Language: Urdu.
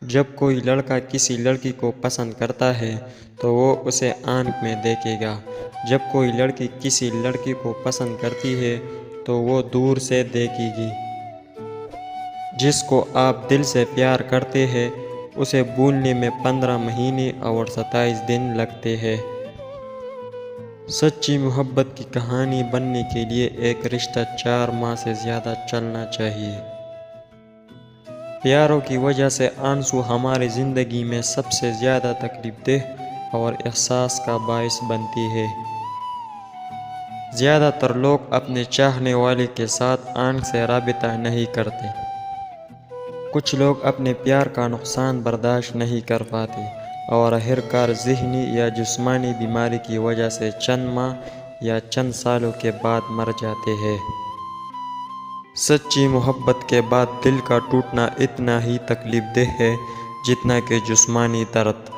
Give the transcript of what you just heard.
جب کوئی لڑکا کسی لڑکی کو پسند کرتا ہے تو وہ اسے آنکھ میں دیکھے گا، جب کوئی لڑکی کسی لڑکی کو پسند کرتی ہے تو وہ دور سے دیکھے گی۔ جس کو آپ دل سے پیار کرتے ہیں اسے بھولنے میں 15 مہینے اور 27 دن لگتے ہیں۔ سچی محبت کی کہانی بننے کے لیے ایک رشتہ 4 ماہ سے زیادہ چلنا چاہیے۔ پیاروں کی وجہ سے آنسو ہماری زندگی میں سب سے زیادہ تکلیف دہ اور احساس کا باعث بنتی ہے۔ زیادہ تر لوگ اپنے چاہنے والے کے ساتھ آنکھ سے رابطہ نہیں کرتے۔ کچھ لوگ اپنے پیار کا نقصان برداشت نہیں کر پاتے اور آخرکار ذہنی یا جسمانی بیماری کی وجہ سے چند ماہ یا چند سالوں کے بعد مر جاتے ہیں۔ سچی محبت کے بعد دل کا ٹوٹنا اتنا ہی تکلیف دہ ہے جتنا کہ جسمانی درد۔